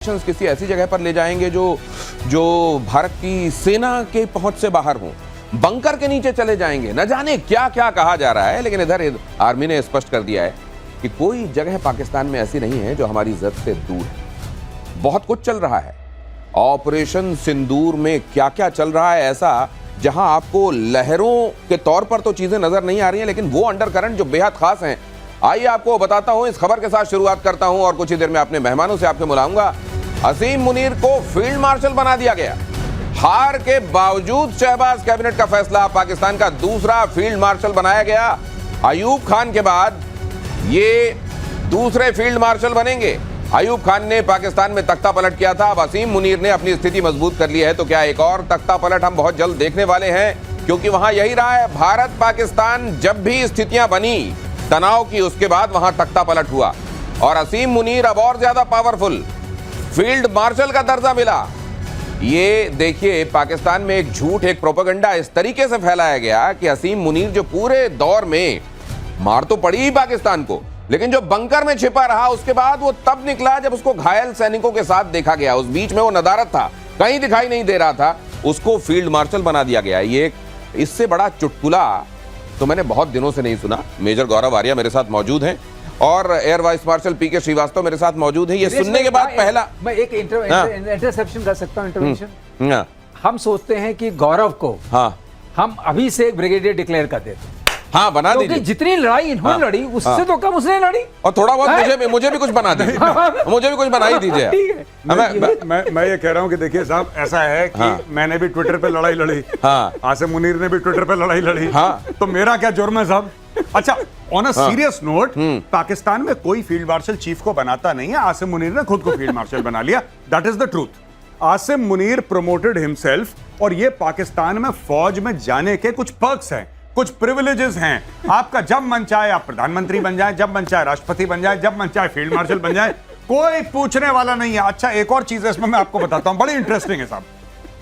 किसी ऐसी जगह पर ले जाएंगे जो भारत की सेना के पहुंच से बाहर हो, बंकर के नीचे चले जाएंगे। न जाने क्या क्या कहा जा रहा है, लेकिन इधर आर्मी ने स्पष्ट कर दिया है कि कोई जगह पाकिस्तान में ऐसी नहीं है जो हमारी जद से दूर है। बहुत कुछ चल रहा है। ऑपरेशन सिंदूर में क्या क्या चल रहा है ऐसा, जहां आपको लहरों के तौर पर तो चीजें नजर नहीं आ रही हैं, लेकिन वो अंडरकरंट जो बेहद खास हैं। आइए आपको बताता हूं। इस खबर के साथ शुरुआत करता हूं और कुछ ही देर में अपने मेहमानों से आपको मिलाऊंगा। असीम मुनीर को फील्ड मार्शल बना दिया गया। हार के बावजूद शहबाज कैबिनेट का फैसला, पाकिस्तान का दूसरा फील्ड मार्शल बनाया गया। अयूब खान के बाद ये दूसरे फील्ड मार्शल बनेंगे। अयूब खान ने पाकिस्तान में तख्ता पलट किया था, अब असीम मुनीर ने अपनी स्थिति मजबूत कर ली है। तो क्या एक और तख्ता पलट हम बहुत जल्द देखने वाले हैं? क्योंकि वहां यही रहा है, भारत पाकिस्तान जब भी स्थितियां बनी तनाव की, उसके बाद वहां तख्ता पलट हुआ और असीम मुनीर अब और ज्यादा पावरफुल फील्ड मार्शल का दर्जा मिला। ये देखिए, पाकिस्तान में एक झूठ, एक प्रोपेगेंडा इस तरीके से फैलाया गया कि असीम मुनीर जो पूरे दौर में मार तो पड़ी ही पाकिस्तान को, लेकिन जो बंकर में छिपा रहा उसके बाद वो तब निकला जब उसको घायल सैनिकों के साथ देखा गया। उस बीच में वो नदारत था, कहीं दिखाई नहीं दे रहा था, उसको फील्ड मार्शल बना दिया गया। ये इससे बड़ा चुटकुला तो मैंने बहुत दिनों से नहीं सुना। मेजर गौरव आर्या मेरे साथ मौजूद हैं और एयर वाइस मार्शल पीके श्रीवास्तव मेरे साथ मौजूद है। ये सुनने के बाद पहला मैं एक इंटरसेप्शन कर सकता हूं, इंटरवेंशन। हम सोचते हैं कि गौरव को हम अभी से एक ब्रिगेडियर डिक्लेयर कर देते, बना दीजिए। जितनी लड़ाई इन्होंने लड़ी उससे तो कम उसने लड़ी, और थोड़ा बहुत मुझे भी कुछ बना दीजिए। मुझे भी कुछ बना ही दीजिए। मैं ये कह रहा हूँ कि देखिए साहब, ऐसा है कि मैंने भी ट्विटर पे लड़ाई लड़ी, आसिम मुनीर ने भी ट्विटर पे लड़ाई लड़ी, तो मेरा क्या जुर्म है साहब? अच्छा, on a serious note, Pakistan में कोई फील्ड मार्शल चीफ को बनाता नहीं है। आसिम मुनीर ने खुद को फील्ड मार्शल बना लिया। That is the truth. Asim Munir promoted himself, और ये पाकिस्तान में फौज में जाने के कुछ पर्क्स हैं, कुछ प्रिविलेजेस हैं। आपका जब मन चाहे आप प्रधानमंत्री बन जाए, जब मन चाहे राष्ट्रपति बन जाए, जब मन चाहे फील्ड मार्शल बन जाए, कोई पूछने वाला नहीं है। अच्छा, एक और चीज है इसमें मैं आपको बताता हूं, बड़ी इंटरेस्टिंग है साहब।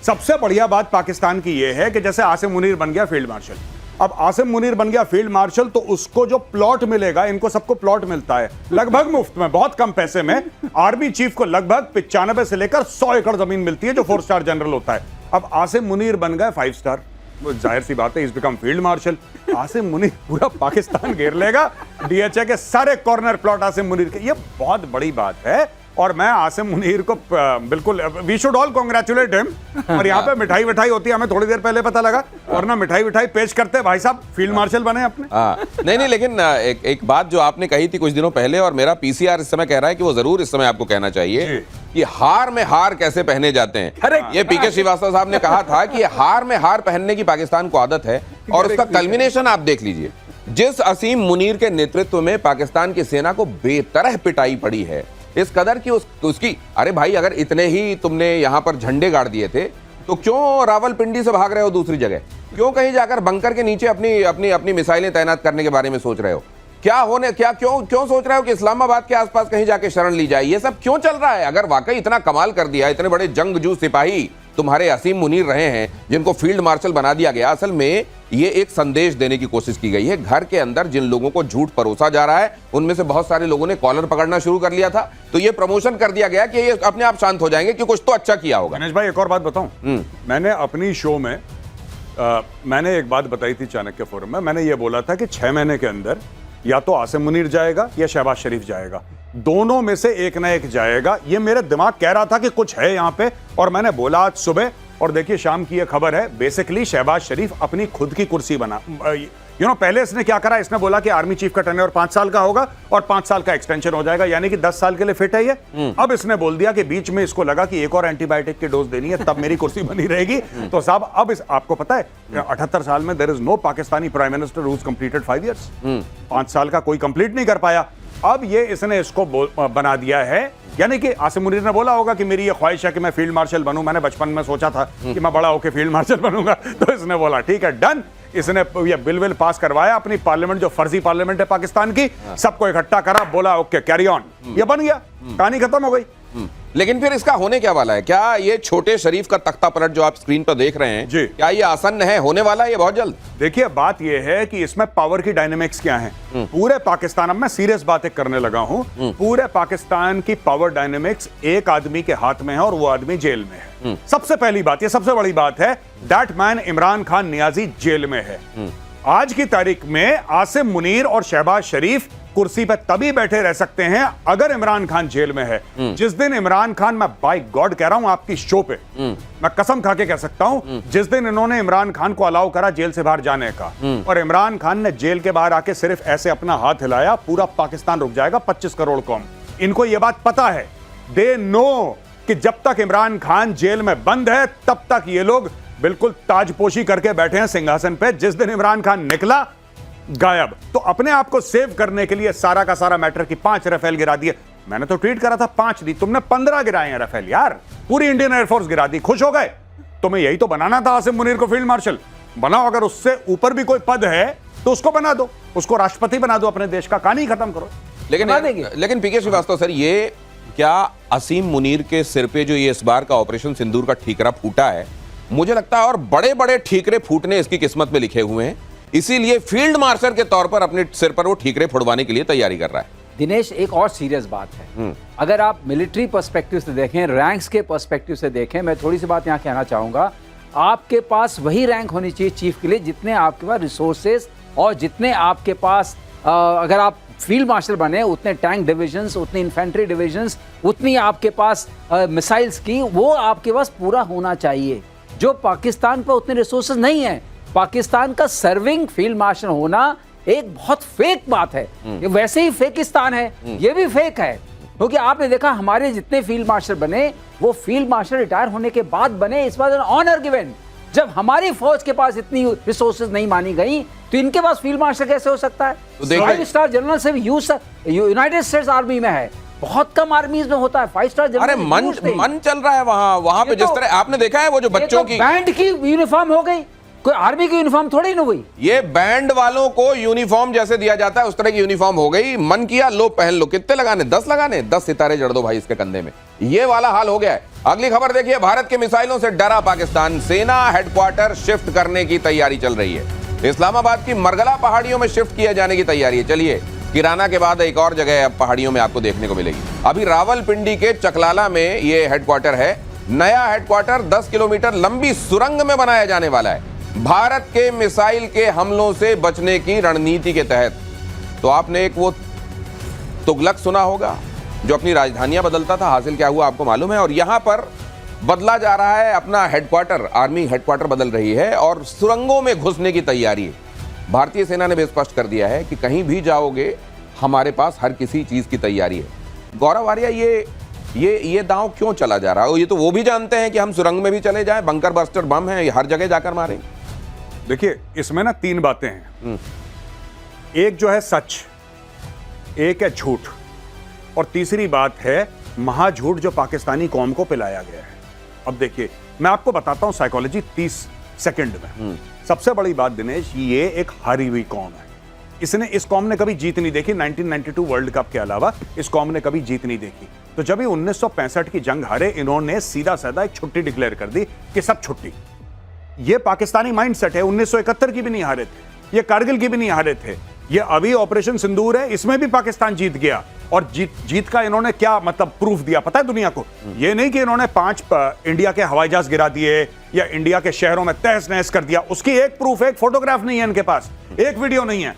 सबसे बढ़िया बात पाकिस्तान की यह है कि जैसे आसिम मुनीर बन गया फील्ड मार्शल, अब आसिम मुनीर बन गया फील्ड मार्शल, तो उसको जो प्लॉट मिलेगा, इनको सबको प्लॉट मिलता है लगभग मुफ्त में, बहुत कम पैसे में। आर्मी चीफ को लगभग 95 से लेकर 100 एकड़ जमीन मिलती है, जो 4 स्टार जनरल होता है। अब आसिम मुनीर बन गए 5 स्टार, जाहिर सी बात है, is become field marshal. Asim Munir पूरा पाकिस्तान घेर लेगा, डीएचए के सारे कॉर्नर प्लॉट आसिम मुनीर के। ये बहुत बड़ी बात है और मैं आसिम मुनीर को बिल्कुल, we should all congratulate him. और यहाँ पे मिठाई विठाई होती है, हमें थोड़ी देर पहले पता लगा, और ना मिठाई विठाई पेश करते भाई साहब, फील्ड मार्शल बने अपने। नहीं, लेकिन एक बात जो आपने कही थी कुछ दिनों पहले, और मेरा पीसीआर इस समय कह रहा है कि वो जरूर इस समय आपको कहना चाहिए कि हार में हार कैसे पहने जाते हैं। ये पीके श्रीवास्तव साहब ने कहा था कि हार में हार पहनने की पाकिस्तान को आदत है, और उसका कल्मिनेशन आप देख लीजिए। जिस असीम मुनीर के नेतृत्व में पाकिस्तान की सेना को बेतरह पिटाई पड़ी है, इस कदर की उसकी, अरे भाई, अगर इतने ही तुमने यहां पर झंडे गाड़ दिए थे तो क्यों रावलपिंडी से भाग रहे हो दूसरी जगह? क्यों कहीं जाकर बंकर के नीचे अपनी अपनी अपनी मिसाइलें तैनात करने के बारे में सोच रहे हो? क्यों सोच रहे हो कि इस्लामाबाद के आसपास कहीं जाके शरण ली जाए? ये सब क्यों चल रहा है? अगर वाकई इतना कमाल कर दिया, इतने बड़े जंगजू सिपाही तुम्हारे असीम मुनीर रहे हैं जिनको फील्ड मार्शल बना दिया गया, असल में ये एक संदेश देने की कोशिश की गई है। घर के अंदर जिन लोगों को झूठ परोसा जा रहा है, उनमें से बहुत सारे लोगों ने कॉलर पकड़ना शुरू कर लिया था, तो ये प्रमोशन कर दिया गया कि ये अपने आप शांत हो जाएंगे कि कुछ तो अच्छा किया होगा। गणेश भाई, एक और बात बताऊं, मैंने अपनी शो में मैंने एक बात बताई थी चाणक्य फोरम में। मैंने ये बोला था कि 6 महीने के अंदर या तो आसिम मुनीर जाएगा या शहबाज शरीफ जाएगा, दोनों में से एक ना एक जाएगा। ये मेरे दिमाग कह रहा था कि कुछ है यहाँ पे, और मैंने बोला आज सुबह, और देखिए शाम की ये खबर है। बेसिकली शहबाज शरीफ अपनी खुद की कुर्सी बना, पहले इसने क्या करा, इसने बोला कि आर्मी चीफ का टेन्योर 5 साल का होगा और 5 साल का एक्सटेंशन हो जाएगा, यानी कि 10 साल के लिए फिट है ये। अब इसने बोल दिया कि बीच में इसको लगा कि एक और एंटीबायोटिक की डोज देनी है, तब मेरी कुर्सी बनी रहेगी। तो साहब, अब आपको पता है 78 साल में there is no Pakistani prime minister who has completed 5 years. 5 साल का कोई कंप्लीट नहीं कर पाया। अब ये इसने इसको बना दिया है, यानी कि आसिम मुनीर ने बोला होगा कि मेरी ये ख्वाहिश है कि मैं फील्ड मार्शल बनूं, मैंने बचपन में सोचा था कि मैं बड़ा होकर फील्ड मार्शल बनूंगा, तो इसने बोला ठीक है, डन। इसने ये बिल पास करवाया, अपनी पार्लियामेंट, जो फर्जी पार्लियामेंट है पाकिस्तान की, सबको इकट्ठा करा, बोला ओके कैरी ऑन, ये बन गया, कहानी खत्म हो गई। लेकिन फिर इसका होने क्या वाला है? क्या ये छोटे शरीफ का तख्ता पलट जो आप स्क्रीन पर देख रहे हैं जी, क्या ये आसन्न है? होने वाला है ये बहुत जल्द? देखिए बात ये है कि इसमें पावर की डायनेमिक्स क्या है। पूरे पाकिस्तान, अब मैं सीरियस बातें करने लगा हूं, पूरे पाकिस्तान की पावर डायनेमिक्स एक आदमी के हाथ में है और वो आदमी जेल में है। सबसे पहली बात, ये सबसे बड़ी बात है, that man Imran Khan Niazi jail में है। आज की तारीख में आसिम मुनीर और शहबाज शरीफ कुर्सी पे तभी बैठे रह सकते हैं अगर इमरान खान जेल में है। जिस दिन इमरान खान, मैं बाय गॉड कह रहा हूं आपकी शो पे, मैं कसम खा के कह सकता हूं, जिस दिन इन्होंने इमरान खान को अलाउ करा जेल से बाहर जाने का और इमरान खान ने जेल के बाहर आके सिर्फ ऐसे अपना हाथ हिलाया, पूरा पाकिस्तान रुक जाएगा। 25 करोड़ कौम, इनको यह बात पता है, दे नो कि जब तक इमरान खान जेल में बंद है तब तक ये लोग बिल्कुल ताजपोशी करके बैठे हैं सिंहासन पे। जिस दिन इमरान खान निकला, गायब। तो अपने आप को सेव करने के लिए सारा का सारा मैटर की 5 राफेल गिरा दिए। मैंने तो ट्वीट करा था 5 दी, तुमने 15 गिराए हैं राफेल यार, पूरी इंडियन एयरफोर्स गिरा दी। खुश हो गए? तुम्हें यही तो बनाना था आसिम मुनीर को फील्ड मार्शल। बनाओ, अगर उससे ऊपर भी कोई पद है तो उसको बना दो, उसको राष्ट्रपति बना दो अपने देश का, कहानी खत्म करो। लेकिन पीके श्रीवास्तव सर, ये क्या असीम मुनीर के सिर पे जो ये इस बार का ऑपरेशन सिंदूर का ठीकरा फूटा है, मुझे लगता है और बड़े बड़े ठीकरे फूटने इसकी किस्मत में लिखे हुए हैं, इसीलिए फील्ड मार्शल के तौर पर अपने सिर पर वो ठीकरे फुड़वाने के लिए तैयारी कर रहा है। दिनेश, एक और सीरियस बात है, अगर आप मिलिट्री पर्सपेक्टिव से देखें, रैंक्स के पर्सपेक्टिव से देखें, मैं थोड़ी सी बात यहाँ कहना चाहूंगा। आपके पास वही रैंक होनी चाहिए चीफ के लिए जितने आपके पास रिसोर्सेज और जितने आपके पास, अगर आप फील्ड मार्शल बने, उतने टैंक डिविजन्स, उतनी इन्फेंट्री डिविजन्स, उतनी आपके पास मिसाइल्स की, वो आपके पास पूरा होना चाहिए। जो पाकिस्तान पर उतने रिसोर्सेज नहीं है। पाकिस्तान का सर्विंग फील्ड मार्शल होना एक बहुत फेक बात है। ये वैसे ही फेकिस्तान है, ये भी फेक है, क्योंकि आपने देखा हमारे जितने फील्ड मार्शल बने वो फील्ड मार्शल रिटायर होने के बाद बने। इस बार ऑनर गिवन। जब हमारी फौज के पास इतनी रिसोर्सेज नहीं मानी गई तो इनके पास फील्ड मार्शल कैसे हो सकता है? 5 स्टार जनरल से यूनाइटेड स्टेट्स आर्मी में है, बहुत कम आर्मीज में होता है 5 स्टार जनरल। अरे मन चल रहा है वहां पे, जिस तरह आपने देखा है वो जो बच्चों की बैंड की यूनिफॉर्म हो गई, कोई आर्मी की यूनिफॉर्म थोड़ी ना हुई। ये बैंड वालों को यूनिफॉर्म जैसे दिया जाता है उस तरह की यूनिफॉर्म हो गई। मन किया लो पहन लो। कितने लगाने? 10 लगाने, 10 सितारे जड़ दो भाई इसके कंधे में। ये वाला हाल हो गया है। अगली खबर देखिए, भारत के मिसाइलों से डरा पाकिस्तान, सेना हेडक्वार्टर शिफ्ट करने की तैयारी चल रही है। इस्लामाबाद की मरगला पहाड़ियों में शिफ्ट किए जाने की तैयारी है। चलिए, किराना के बाद एक और जगह अब पहाड़ियों में आपको देखने को मिलेगी। अभी रावलपिंडी के चकलाला में ये हेडक्वार्टर है। नया हेडक्वार्टर 10 किलोमीटर लंबी सुरंग में बनाया जाने वाला है, भारत के मिसाइल के हमलों से बचने की रणनीति के तहत। तो आपने एक वो तुगलक सुना होगा जो अपनी राजधानियां बदलता था, हासिल क्या हुआ आपको मालूम है। और यहां पर बदला जा रहा है अपना हेडक्वार्टर, आर्मी हेडक्वार्टर बदल रही है और सुरंगों में घुसने की तैयारी है। भारतीय सेना ने भी स्पष्ट कर दिया है कि कहीं भी जाओगे हमारे पास हर किसी चीज की तैयारी है। गौरव आर्या, ये दांव क्यों चला जा रहा है? ये तो वो भी जानते हैं कि हम सुरंग में भी चले जाएं, बंकर बस्टर बम है, हर जगह जाकर मारेंगे। देखिए, इसमें ना 3 बातें हैं। एक जो है सच, एक है झूठ, और तीसरी बात है महाझूठ जो पाकिस्तानी कौम को पिलाया गया है। अब देखिए, मैं आपको बताता हूं साइकोलॉजी 30 सेकंड में। सबसे बड़ी बात दिनेश, ये एक हारी हुई कौम है। इस कौम ने कभी जीत नहीं देखी। 1992 वर्ल्ड कप के अलावा इस कौम ने कभी जीत नहीं देखी। तो जब ये 1965 की जंग हारे, इन्होंने सीधा साधा एक छुट्टी डिक्लेयर कर दी कि सब छुट्टी। ये पाकिस्तानी माइंडसेट है। 1971 की भी नहीं हारे थे, ये कारगिल की भी नहीं हारे थे। ये अभी ऑपरेशन सिंदूर है, इसमें भी पाकिस्तान जीत गया। और जीत का इन्होंने क्या मतलब प्रूफ दिया पता है दुनिया को? ये नहीं कि इन्होंने 5 इंडिया के हवाई जहाज गिरा दिए या इंडिया के शहरों में तहस नहस कर दिया। उसकी एक प्रूफ, एक फोटोग्राफ नहीं है इनके पास, एक वीडियो नहीं है।